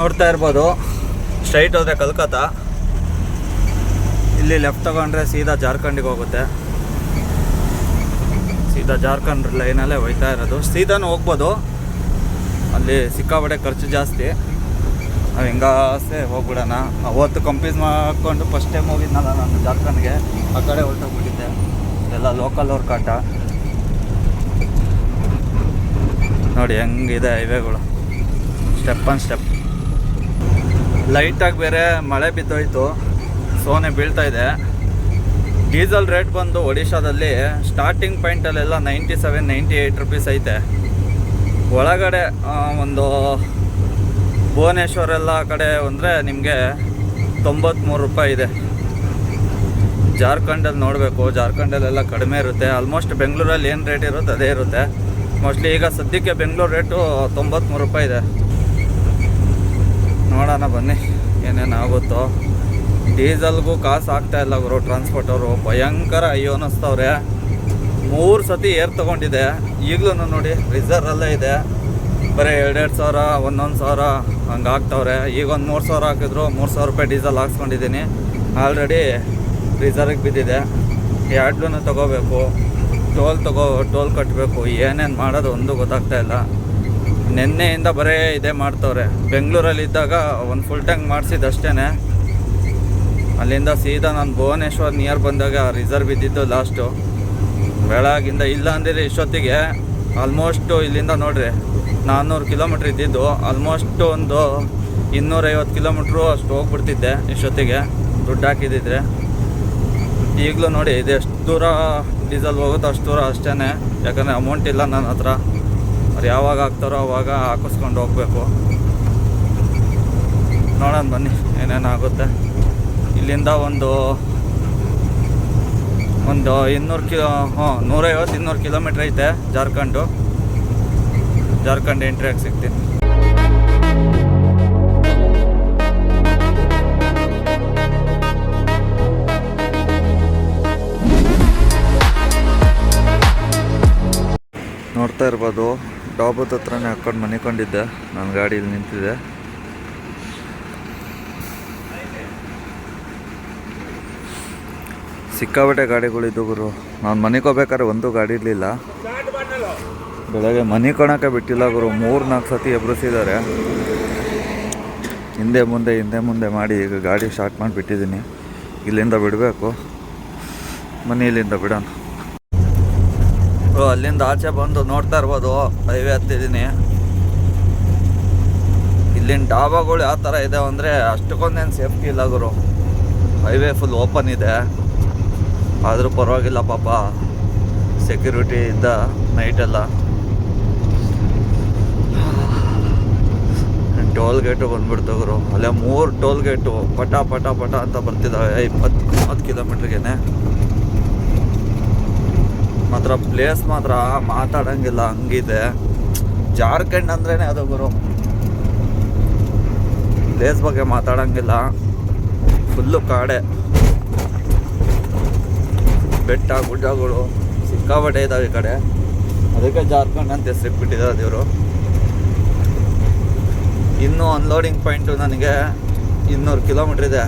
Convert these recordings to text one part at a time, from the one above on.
ನೋಡ್ತಾ ಇರ್ಬೋದು. ಸ್ಟ್ರೈಟ್ ಹೋದರೆ ಕಲ್ಕತ್ತಾ, ಇಲ್ಲಿ ಲೆಫ್ಟ್ ತಗೊಂಡ್ರೆ ಸೀದಾ ಜಾರ್ಖಂಡಿಗೆ ಹೋಗುತ್ತೆ. ಸೀದಾ ಜಾರ್ಖಂಡ್ ಲೈನಲ್ಲೇ ಹೋಯ್ತಾ ಇರೋದು. ಸೀದಾನು ಹೋಗ್ಬೋದು, ಅಲ್ಲಿ ಸಿಕ್ಕಾಪಟ್ಟೆ ಖರ್ಚು ಜಾಸ್ತಿ. ನಾವು ಹೆಂಗಾಸೆ ಹೋಗ್ಬಿಡೋಣ. ಅವತ್ತು ಕಂಪೀಸ್ ಮಾಡಿಕೊಂಡು ಫಸ್ಟ್ ಟೈಮ್ ಹೋಗಿದ್ನಲ್ಲ ನಾನು ಜಾರ್ಖಂಡ್ಗೆ, ಆ ಕಡೆ ಹೊರಟೋಗ್ಬಿಟ್ಟಿದ್ದೆ. ಎಲ್ಲ ಲೋಕಲ್ ಅವ್ರ ಕಾಟ ನೋಡಿ ಹೆಂಗಿದೆ ಹೈವೇಗಳು, ಸ್ಟೆಪ್ ಆನ್ ಸ್ಟೆಪ್. ಲೈಟಾಗಿ ಬೇರೆ ಮಳೆ ಬಿದ್ದೋಯ್ತು, ಸೋನೆ ಬೀಳ್ತಾ ಇದೆ. ಡೀಸೆಲ್ ರೇಟ್ ಬಂದು ಒಡಿಶಾದಲ್ಲಿ ಸ್ಟಾರ್ಟಿಂಗ್ ಪಾಯಿಂಟಲ್ಲೆಲ್ಲ 97-98 ರುಪೀಸ್ ಐತೆ. ಒಳಗಡೆ ಒಂದು ಭುವನೇಶ್ವರ ಎಲ್ಲ ಕಡೆ ಅಂದರೆ ನಿಮಗೆ 93 ರೂಪಾಯಿ ಇದೆ. ಜಾರ್ಖಂಡಲ್ಲಿ ನೋಡಬೇಕು, ಜಾರ್ಖಂಡಲ್ಲೆಲ್ಲ ಕಡಿಮೆ ಇರುತ್ತೆ. ಆಲ್ಮೋಸ್ಟ್ ಬೆಂಗಳೂರಲ್ಲಿ ಏನು ರೇಟ್ ಇರುತ್ತೆ ಅದೇ ಇರುತ್ತೆ ಮೋಸ್ಟ್ಲಿ. ಈಗ ಸದ್ಯಕ್ಕೆ ಬೆಂಗಳೂರು ರೇಟು 93 ರೂಪಾಯಿ ಇದೆ. ನೋಡೋಣ ಬನ್ನಿ ಏನೇನು ಆಗುತ್ತೋ. ಡೀಸೆಲ್ಗೂ ಕಾಸು ಆಗ್ತಾಯಿಲ್ಲ ಗುರು. ಟ್ರಾನ್ಸ್ಪೋರ್ಟ್ ಅವರು ಭಯಂಕರ ಅಯ್ಯೋ ಅನ್ನಿಸ್ತವ್ರೆ. 3 ಸತಿ ಏರ್ ತೊಗೊಂಡಿದೆ, ಈಗಲೂ ನೋಡಿ ರಿಸರ್ವಲ್ಲೇ ಇದೆ. ಬರೀ 2,2 ಸಾವಿರ 1,1 ಸಾವಿರ ಹಂಗೆ ಆಗ್ತವ್ರೆ. ಈಗ ಒಂದು 3 ಸಾವಿರ ಹಾಕಿದ್ರು, 3,000 ರೂಪಾಯಿ ಡೀಸೆಲ್ ಹಾಕ್ಸ್ಕೊಂಡಿದ್ದೀನಿ. ಆಲ್ರೆಡಿ ರಿಸರ್ವ್ಗೆ ಬಿದ್ದಿದೆ. ಎರಡೂ ತೊಗೋಬೇಕು, ಟೋಲ್ ಕಟ್ಟಬೇಕು. ಏನೇನು ಮಾಡೋದು ಒಂದು ಗೊತ್ತಾಗ್ತಾ ಇಲ್ಲ. ನಿನ್ನೆಯಿಂದ ಬರೀ ಇದೇ ಮಾಡ್ತವ್ರೆ. ಬೆಂಗಳೂರಲ್ಲಿದ್ದಾಗ ಒಂದು ಫುಲ್ ಟ್ಯಾಂಕ್ ಮಾಡಿಸಿದ್ದಷ್ಟೇ. ಅಲ್ಲಿಂದ ಸೀದಾ ನಾನು ಭುವನೇಶ್ವರ್ ನಿಯರ್ ಬಂದಾಗ ರಿಸರ್ವ್ ಇದ್ದಿದ್ದು ಲಾಸ್ಟು. ಬೆಳಗಿಂದ ಇಲ್ಲ ಅಂದರೆ ಇಷ್ಟೊತ್ತಿಗೆ ಆಲ್ಮೋಸ್ಟು ಇಲ್ಲಿಂದ ನೋಡ್ರಿ 400 ಕಿಲೋಮೀಟ್ರ್ ಇದ್ದಿದ್ದು, ಆಲ್ಮೋಸ್ಟ್ ಒಂದು 250 ಕಿಲೋಮೀಟ್ರು ಅಷ್ಟು ಹೋಗ್ಬಿಡ್ತಿದ್ದೆ ಇಷ್ಟೊತ್ತಿಗೆ ದುಡ್ಡು ಹಾಕಿದ್ದಿದ್ರೆ. ಈಗಲೂ ನೋಡಿ ಇದು ಎಷ್ಟು ದೂರ ಡೀಸೆಲ್ ಹೋಗುತ್ತೋ ಅಷ್ಟು ದೂರ ಅಷ್ಟೇ. ಯಾಕಂದರೆ ಅಮೌಂಟ್ ಇಲ್ಲ ನನ್ನ ಹತ್ರ. ಅವ್ರು ಯಾವಾಗ ಹಾಕ್ತಾರೋ ಅವಾಗ ಹಾಕಿಸ್ಕೊಂಡು ಹೋಗಬೇಕು. ನೋಡೋಣ ಬನ್ನಿ ಏನೇನಾಗುತ್ತೆ. ಇಲ್ಲಿಂದ ಒಂದು 150-200 ಕಿಲೋಮೀಟ್ರ್ ಐತೆ ಜಾರ್ಖಂಡ್ ಎಂಟ್ರಿಯಾಗಿ ಸಿಗ್ತೀನಿ. ನೋಡ್ತಾ ಇರ್ಬೋದು, ಡಾಬದ ಹತ್ರನೇ ಹಾಕ್ಕೊಂಡು ಮನಿಕೊಂಡಿದ್ದೆ. ನನ್ನ ಗಾಡಿ ಇಲ್ಲಿ ನಿಂತಿದೆ. ಸಿಕ್ಕಾಪಟ್ಟೆ ಗಾಡಿಗಳಿದ್ದು ಗುರು. ನಾನು ಮನಿಕೋಬೇಕಾದ್ರೆ ಒಂದು ಗಾಡಿ ಇರಲಿಲ್ಲ. ಬೆಳಗ್ಗೆ ಮನಿಕೊಳಕ್ಕೆ ಬಿಟ್ಟಿಲ್ಲ ಗುರು. 3-4 ಸತಿ ಎಬ್ರಿಸಿದ್ದಾರೆ. ಹಿಂದೆ ಮುಂದೆ ಮಾಡಿ ಈಗ ಗಾಡಿ ಸ್ಟಾರ್ಟ್ ಮಾಡಿಬಿಟ್ಟಿದ್ದೀನಿ. ಇಲ್ಲಿಂದ ಬಿಡಬೇಕು. ಇಲ್ಲಿಂದ ಬಿಡೋಣ. ಅಲ್ಲಿಂದ ಆಚೆ ಬಂದು ನೋಡ್ತಾ ಇರ್ಬೋದು, ಹೈವೇ ಹತ್ತಿದ್ದೀನಿ. ಇಲ್ಲಿನ ಡಾಬಾಗಳು ಯಾವ ಥರ ಇದೆ ಅಂದರೆ ಅಷ್ಟಕ್ಕೊಂದೇನು ಸೇಫ್ಟಿ ಇಲ್ಲ ಗುರು. ಹೈವೇ ಫುಲ್ ಓಪನ್ ಇದೆ, ಆದರೂ ಪರವಾಗಿಲ್ಲ ಪಾಪ, ಸೆಕ್ಯೂರಿಟಿ ಇದ್ದ ನೈಟೆಲ್ಲ. ಟೋಲ್ ಗೇಟು ಬಂದುಬಿಡ್ತು ಗುರು. ಅಲ್ಲೇ 3 ಟೋಲ್ ಗೇಟು ಪಟ ಅಂತ ಬರ್ತಿದ್ದಾವೆ 20-30 ಕಿಲೋಮೀಟ್ರಿಗೇ. ಮಾತ್ರ ಪ್ಲೇಸ್ ಮಾತ್ರ ಮಾತಾಡೋಂಗಿಲ್ಲ, ಹಂಗಿದೆ. ಜಾರ್ಖಂಡ್ ಅಂದ್ರೇ ಅದು ಗುರು. ಪ್ಲೇಸ್ ಬಗ್ಗೆ ಮಾತಾಡೋಂಗಿಲ್ಲ, ಫುಲ್ಲು ಕಾಡೆ, ಬೆಟ್ಟ ಗುಡ್ಡಗಳು ಸಿಕ್ಕಾಪಟ್ಟೆ ಇದ್ದಾವೆ ಈ ಕಡೆ. ಅದಕ್ಕೆ ಜಾರ್ಖಂಡ್ ಅಂತ ಹೆಸರಿಟ್ಬಿಟ್ಟಿದ್ದಾರೆ ಇವರು. ಇನ್ನೂ ಅನ್ಲೋಡಿಂಗ್ ಪಾಯಿಂಟು ನನಗೆ 200 ಕಿಲೋಮೀಟ್ರ್ ಇದೆ.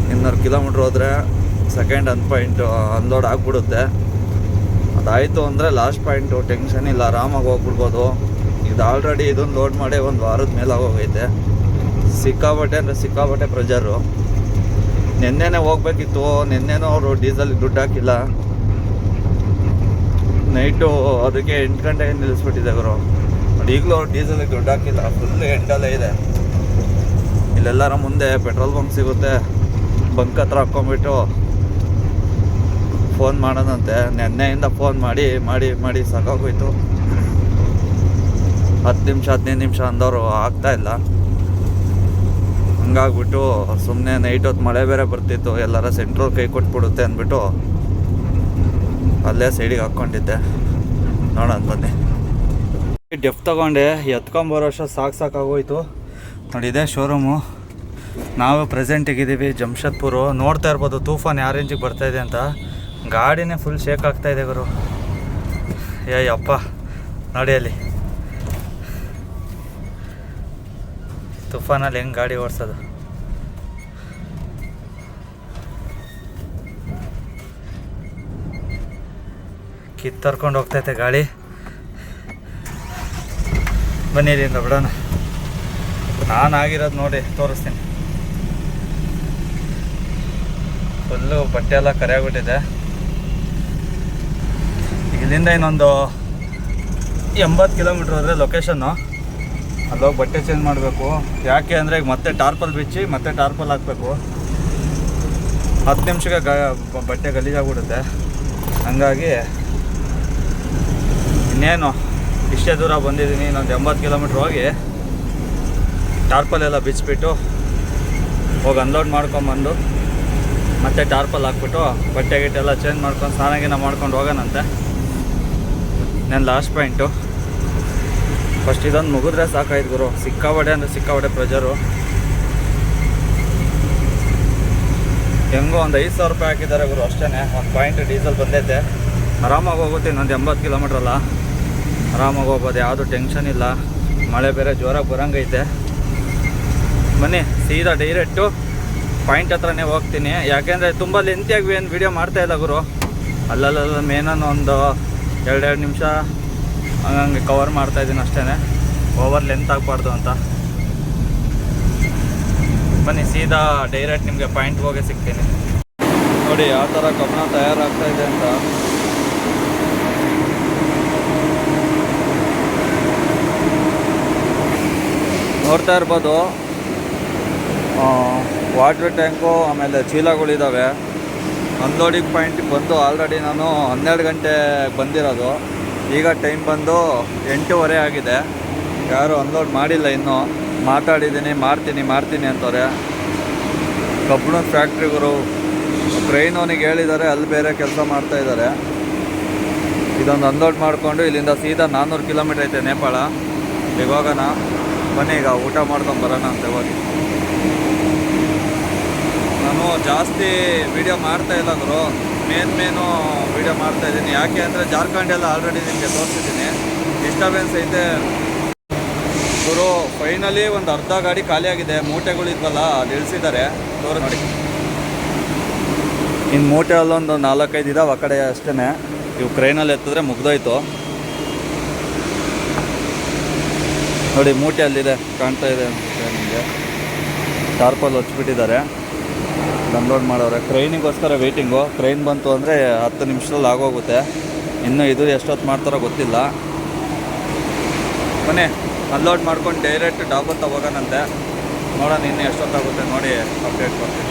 200 ಕಿಲೋಮೀಟ್ರ್ ಹೋದರೆ ಸೆಕೆಂಡ್ ಪಾಯಿಂಟು ಅನ್ಲೋಡ್ ಆಗಿಬಿಡುತ್ತೆ. ಅದಾಯಿತು ಅಂದರೆ ಲಾಸ್ಟ್ ಪಾಯಿಂಟು ಟೆನ್ಷನ್ ಇಲ್ಲ, ಆರಾಮಾಗಿ ಹೋಗ್ಬಿಡ್ಬೋದು. ಇದು ಆಲ್ರೆಡಿ ಇದನ್ನು ಲೋಡ್ ಮಾಡಿ 1 ವಾರದ ಮೇಲೆ ಆಗೋಗೈತೆ. ಸಿಕ್ಕಾಪಟ್ಟೆ ಪ್ರೆಜರು. ನಿನ್ನೆನೇ ಹೋಗ್ಬೇಕಿತ್ತು, ನಿನ್ನೆನೂ ಅವರು ಡೀಸೆಲ್ಗೆ ದುಡ್ಡು ಹಾಕಿಲ್ಲ. ನೈಟು ಅದಕ್ಕೆ 8 ಗಂಟೆಗೆ ನಿಲ್ಲಿಸ್ಬಿಟ್ಟಿದೆ ಗುರು. ಈಗಲೂ ಅವ್ರು ಡೀಸೆಲ್ಗೆ ದುಡ್ಡು ಹಾಕಿಲ್ಲ, ಫುಲ್ ಎಂಡಲ್ಲೇ ಇದೆ. ಇಲ್ಲೆಲ್ಲರ ಮುಂದೆ ಪೆಟ್ರೋಲ್ ಬಂಕ್ ಸಿಗುತ್ತೆ, ಬಂಕ್ ಹತ್ರ ಹಾಕ್ಕೊಂಬಿಟ್ಟು ಫೋನ್ ಮಾಡೋದಂತೆ. ನೆನ್ನೆಯಿಂದ ಫೋನ್ ಮಾಡಿ ಸಾಕಾಗೋಯ್ತು. 10 ನಿಮಿಷ 15 ನಿಮಿಷ ಅಂದವರು ಆಗ್ತಾಯಿಲ್ಲ. ಹಂಗಾಗ್ಬಿಟ್ಟು ಸುಮ್ಮನೆ ನೈಟ್ ಹೊತ್ತು ಮಳೆ ಬೇರೆ ಬರ್ತಿತ್ತು, ಎಲ್ಲರ ಸೆಂಟ್ರಲ್ ಕೈ ಕೊಟ್ಬಿಡುತ್ತೆ ಅಂದ್ಬಿಟ್ಟು ಅಲ್ಲೇ ಸೈಡಿಗೆ ಹಾಕ್ಕೊಂಡಿದ್ದೆ. ನೋಡೋಣ ಬನ್ನಿ. ಡೆಫ್ ತೊಗೊಂಡೆ, ಎತ್ಕೊಂಬರೋ ವರ್ಷ ಸಾಕಾಗೋಯ್ತು. ನೋಡಿ ಇದೇ ಶೋರೂಮು. ನಾವು ಪ್ರೆಸೆಂಟಿಗಿದ್ದೀವಿ ಜಮ್ಶೆದ್ಪುರು. ನೋಡ್ತಾ ಇರ್ಬೋದು ತೂಫಾನ್ ಯಾವ ರೇಂಜಿಗೆ ಬರ್ತಾಯಿದೆ ಅಂತ. ಗಾಡಿನೇ ಫುಲ್ ಶೇಕ್ ಆಗ್ತಾಯಿದೆ ಗುರು. ಅಪ್ಪ ನೋಡಿ ಅಲ್ಲಿ ತುಫಾನಲ್ಲಿ ಹೆಂಗೆ ಗಾಡಿ ಓಡಿಸೋದು. ಕಿತ್ತರ್ಕೊಂಡು ಹೋಗ್ತೈತೆ ಗಾಡಿ. ಬನ್ನಿರಿಂದ ಬಿಡೋಣ. ನಾನು ಆಗಿರೋದು ನೋಡಿ ತೋರಿಸ್ತೀನಿ. ಫುಲ್ಲು ಬಟ್ಟೆ ಎಲ್ಲ ಕರೆಯಾಗ್ಬಿಟ್ಟಿದೆ. ಇಲ್ಲಿಂದ ಇನ್ನೊಂದು 80 ಕಿಲೋಮೀಟ್ರ್ ಹೋದರೆ ಲೊಕೇಶನ್ನು. ಅಲ್ಲೋಗಿ ಬಟ್ಟೆ ಚೇಂಜ್ ಮಾಡಬೇಕು. ಯಾಕೆ ಅಂದರೆ ಈಗ ಮತ್ತೆ ಟಾರ್ಪಲ್ ಬಿಚ್ಚಿ ಮತ್ತೆ ಟಾರ್ಪಲ್ ಹಾಕಬೇಕು. 10 ನಿಮಿಷಕ್ಕೆ ಬಟ್ಟೆ ಗಲೀಜಾಗ್ಬಿಡುತ್ತೆ. ಹಂಗಾಗಿ ಇನ್ನೇನು ಇಷ್ಟೇ ದೂರ ಬಂದಿದ್ದೀನಿ. ಇನ್ನೊಂದು 80 ಕಿಲೋಮೀಟ್ರ್ ಹೋಗಿ ಟಾರ್ಪಲ್ ಎಲ್ಲ ಬಿಚ್ಚಿಬಿಟ್ಟು ಹೋಗಿ ಅನ್ಲೋಡ್ ಮಾಡ್ಕೊಂಬಂದು ಮತ್ತೆ ಟಾರ್ಪಲ್ ಹಾಕ್ಬಿಟ್ಟು ಬಟ್ಟೆ ಗಿಟ್ಟೆಲ್ಲ ಚೇಂಜ್ ಮಾಡ್ಕೊಂಡು ಸ್ನಾನ ಮಾಡ್ಕೊಂಡು ಹೋಗೋಣಂತೆ. ನನ್ನ ಲಾಸ್ಟ್ ಪಾಯಿಂಟು. ಫಸ್ಟ್ ಇದೊಂದು ಮುಗಿದ್ರೆ ಸಾಕಾಯ್ತು ಗುರು. ಸಿಕ್ಕಾಬಡೆ ಅಂದರೆ ಸಿಕ್ಕಾಬಡೆ ಪ್ರೆಜರು. ಹೆಂಗೋ ಒಂದು 5,000 ರೂಪಾಯಿ ಹಾಕಿದ್ದಾರೆ ಗುರು ಅಷ್ಟೇ. ಒಂದು ಪಾಯಿಂಟ್ ಡೀಸೆಲ್ ಬಂದೈತೆ. ಆರಾಮಾಗಿ ಹೋಗುತ್ತೆ. ಇನ್ನೊಂದು 80 ಕಿಲೋಮೀಟ್ರ್ ಅಲ್ಲ, ಆರಾಮಾಗಿ ಹೋಗ್ಬೋದು. ಯಾವುದು ಟೆನ್ಷನ್ ಇಲ್ಲ. ಮಳೆ ಬೇರೆ ಜೋರಾಗಿ ಬರೋಂಗೈತೆ. ಬನ್ನಿ ಸೀದಾ ಡೈರೆಕ್ಟು ಪಾಯಿಂಟ್ ಹತ್ರನೇ ಹೋಗ್ತೀನಿ. ಯಾಕೆಂದರೆ ತುಂಬ ಲೆಂತಿಯಾಗಿ ಏನು ವೀಡಿಯೋ ಮಾಡ್ತಾಯಿಲ್ಲ ಗುರು. ಅಲ್ಲಲ್ಲ ಮೇನನ್ನು ಒಂದು 2 ನಿಮಿಷ ಹಂಗಂಗೆ ಕವರ್ ಮಾಡ್ತಾಯಿದ್ದೀನಿ ಅಷ್ಟೇ, ಓವರ್ ಲೆಂತ್ ಆಗಬಾರ್ದು ಅಂತ. ಬನ್ನಿ ಸೀದಾ ಡೈರೆಕ್ಟ್ ನಿಮಗೆ ಪಾಯಿಂಟ್ಗೆ ಹೋಗಿ ಸಿಗ್ತೀನಿ. ನೋಡಿ ಯಾವ ಥರ ಕಬ್ಬಣ ತಯಾರಾಗ್ತಾಯಿದೆ ಅಂತ. ನೋಡ್ತಾ ಇರ್ಬೋದು. ವಾಟ್ರ್ ಟ್ಯಾಂಕು ಆಮೇಲೆ ಚೀಲಗಳಿದ್ದಾವೆ. ಅನ್ಲೋಡಿಂಗ್ ಪಾಯಿಂಟಿಗೆ ಬಂದು ಆಲ್ರೆಡಿ ನಾನು 12 ಗಂಟೆ ಬಂದಿರೋದು. ಈಗ ಟೈಮ್ ಬಂದು 8:30 ಆಗಿದೆ. ಯಾರು ಅನ್ಲೋಡ್ ಮಾಡಿಲ್ಲ ಇನ್ನೂ. ಮಾತಾಡಿದ್ದೀನಿ ಮಾಡ್ತೀನಿ ಅಂತವ್ರೆ. ಕಬ್ಬಣದ ಫ್ಯಾಕ್ಟ್ರಿಗರು ಕ್ರೈನ್ ಅವನಿಗೆ ಹೇಳಿದ್ದಾರೆ, ಅಲ್ಲಿ ಬೇರೆ ಕೆಲಸ ಮಾಡ್ತಾಯಿದ್ದಾರೆ. ಇದೊಂದು ಅನ್ಲೋಡ್ ಮಾಡಿಕೊಂಡು ಇಲ್ಲಿಂದ ಸೀದಾ 400 ಕಿಲೋಮೀಟ್ರ್ ಐತೆ ನೇಪಾಳ. ಈಗ ಹೋಗೋಣ ಬನ್ನಿ. ಈಗ ಊಟ ಮಾಡ್ಕೊಂಡು ಬರೋಣ ಅಂತ ಹೋಗಿ. ನಾನು ಜಾಸ್ತಿ ವೀಡಿಯೋ ಮಾಡ್ತಾಯಿಲ್ಲ ಗುರು. ಮೇನು ವೀಡಿಯೋ ಮಾಡ್ತಾಯಿದ್ದೀನಿ. ಯಾಕೆ ಅಂದರೆ ಜಾರ್ಖಂಡೆಲ್ಲ ಆಲ್ರೆಡಿ ನಿಮಗೆ ತೋರಿಸಿದ್ದೀನಿ. ಡಿಸ್ಟರ್ಬೆನ್ಸ್ ಐತೆ ಗುರು. ಫೈನಲಿ ಒಂದು ಅರ್ಧ ಗಾಡಿ ಖಾಲಿಯಾಗಿದೆ. ಮೂಟೆಗಳಿದ್ವಲ್ಲ ಅದು ಇಳಿಸಿದ್ದಾರೆ. ನೋಡಿ ಇನ್ನು ಮೂಟೆ ಅಲ್ಲೊಂದು 4-5 ಇದಾವೆ ಆ ಕಡೆ ಅಷ್ಟೇ. ಇವು ಕ್ರೈನಲ್ಲಿ ಎತ್ತಿದ್ರೆ ಮುಗ್ದೋಯ್ತು. ನೋಡಿ ಮೂಟೆ ಅಲ್ಲಿದೆ, ಕಾಣ್ತಾ ಇದೆ ನಿಮಗೆ. ಟಾರ್ಪಲ್ ಹೊಚ್ಬಿಟ್ಟಿದ್ದಾರೆ. ಅನ್ಲೋಡ್ ಮಾಡೋರೆ. ಕ್ರೈನಿಗೋಸ್ಕರ ವೆಯ್ಟಿಂಗು. ಕ್ರೈನ್ ಬಂತು ಅಂದರೆ 10 ನಿಮಿಷದಲ್ಲಿ ಆಗೋಗುತ್ತೆ. ಇನ್ನೂ ಇದು ಎಷ್ಟೊತ್ತು ಮಾಡ್ತಾರೋ ಗೊತ್ತಿಲ್ಲ. ಬನ್ನಿ ಅನ್ಲೋಡ್ ಮಾಡ್ಕೊಂಡು ಡೈರೆಕ್ಟ್ ಡಾಬರ್ ತಗೋಗೋಣಂತೆ. ನೋಡೋಣ ಇನ್ನೂ ಎಷ್ಟೊತ್ತಾಗುತ್ತೆ ನೋಡಿ ಅಪ್ಡೇಟ್ ಕೊಡ್ತೀನಿ.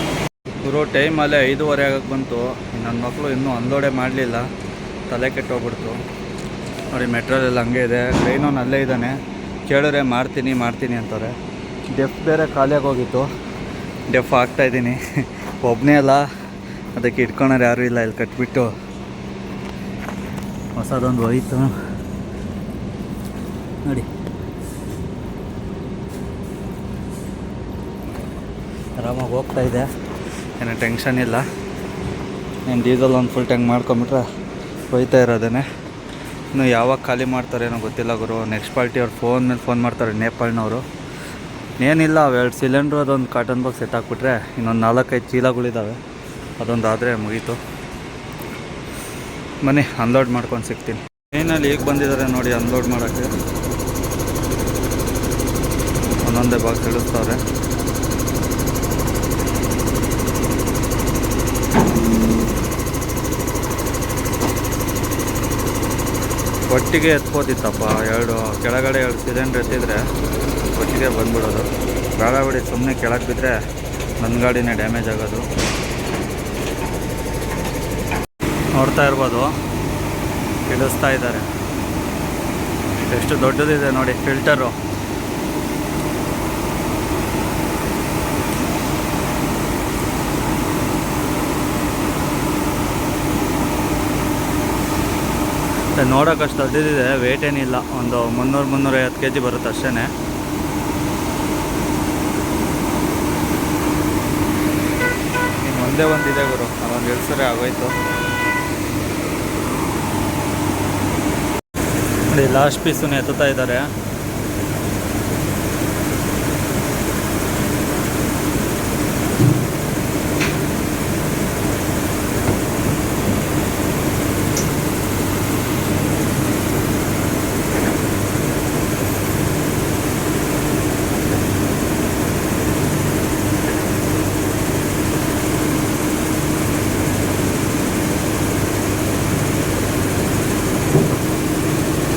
ಗುರು ಟೈಮಲ್ಲೇ 5:30 ಆಗಕ್ಕೆ ಬಂತು. ನನ್ನ ಮಕ್ಕಳು ಇನ್ನೂ ಅನ್ಲೋಡೇ ಮಾಡಲಿಲ್ಲ. ತಲೆ ಕೆಟ್ಟೋಗ್ಬಿಡ್ತು. ನೋಡಿ ಮೆಟ್ರೋಲ್ ಎಲ್ಲ ಹಂಗೆ ಇದೆ. ಕ್ರೈನವನು ಅಲ್ಲೇ ಇದ್ದಾನೆ. ಕೇಳಿದ್ರೆ ಮಾಡ್ತೀನಿ ಅಂತಾರೆ. ಡೆಫ್ ಬೇರೆ ಖಾಲಿಯಾಗಿ ಹೋಗಿತ್ತು. ಡೆಫ್ ಆಗ್ತಾಯಿದ್ದೀನಿ. ಒಬ್ಬನೇ ಅಲ್ಲ, ಅದಕ್ಕೆ ಇಟ್ಕೊಳೋರು ಯಾರೂ ಇಲ್ಲ. ಇಲ್ಲಿ ಕಟ್ಬಿಟ್ಟು ಹೊಸದೊಂದು ಹೋಯ್ತು ನೋಡಿ. ಆರಾಮಾಗಿ ಹೋಗ್ತಾಯಿದೆ. ಏನೋ ಟೆನ್ಷನ್ ಇಲ್ಲ. ಏನು ಡೀಸೆಲ್ ಒಂದು ಫುಲ್ ಟ್ಯಾಂಕ್ ಮಾಡ್ಕೊಂಬಿಟ್ರೆ ಹೋಯ್ತಾ ಇರೋದೇನೆ. ಇನ್ನು ಯಾವಾಗ ಖಾಲಿ ಮಾಡ್ತಾರೇನೋ ಗೊತ್ತಿಲ್ಲ ಗುರು. ನೆಕ್ಸ್ಟ್ ಪಾರ್ಟಿ ಅವ್ರು ಫೋನ್ ಮೇಲೆ ಫೋನ್ ಮಾಡ್ತಾರೆ ನೇಪಾಳ್ನವರು. ಏನಿಲ್ಲ, 2 ಸಿಲಿಂಡ್ರು ಅದೊಂದು ಕಾಟನ್ ಬಾಕ್ಸ್ ಎತ್ತಾಕ್ಬಿಟ್ರೆ ಇನ್ನೊಂದು 4-5 ಚೀಲಗಳಿದ್ದಾವೆ. ಅದೊಂದು ಆದರೆ ಮುಗೀತು. ಬನ್ನಿ ಅನ್ಲೋಡ್ ಮಾಡ್ಕೊಂಡು ಸಿಗ್ತೀನಿ. ಟ್ರೈನಲ್ಲಿ ಈಗ ಬಂದಿದ್ದಾರೆ ನೋಡಿ ಅನ್ಲೋಡ್ ಮಾಡೋಕ್ಕೆ. ಒಂದೊಂದೇ ಬಾಕ್ಸ್ ಇಳಿಸ್ತಾವ್ರೆ. ಒಟ್ಟಿಗೆ ಎತ್ಕೋತಿತ್ತಪ್ಪ. ಕೆಳಗಡೆ 2 ಸಿಲಿಂಡ್ರ್ ಎತ್ತಿದ್ರೆ ಒಟ್ಟಿಗೆ ಬಂದ್ಬಿಡೋದು. ಬೇಡ ಬಿಡಿ, ಸುಮ್ಮನೆ ಕೆಳಗೆ ಬಿದ್ದರೆ ನನ್ನ ಗಾಡಿನೇ ಡ್ಯಾಮೇಜ್ ಆಗೋದು. ನೋಡ್ತಾ ಇರ್ಬೋದು, ಇಳಿಸ್ತಾ ಇದ್ದಾರೆ. ಎಷ್ಟು ದೊಡ್ಡದಿದೆ ನೋಡಿ ಫಿಲ್ಟರು. ನೋಡೋಕ್ಕಷ್ಟು ದೊಡ್ಡದಿದೆ. ವೇಟ್ ಏನಿಲ್ಲ, ಒಂದು 300-350 kg ಬರುತ್ತೆ ಅಷ್ಟೇ. ಇನ್ನು ಒಂದೇ ಒಂದಿದೆ ಗುರು, ಅದೊಂದು ಇಳಿಸಿದ್ರೆ ಆಗೋಯ್ತು. ನೋಡಿ ಲಾಸ್ಟ್ ಪೀಸನ್ನು ಎತ್ತುತ್ತಾ ಇದ್ದಾರೆ.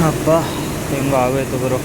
ಹಬ್ಬ ಹೆಂಗೆ ಆಗೋಯ್ತು ಗುರು.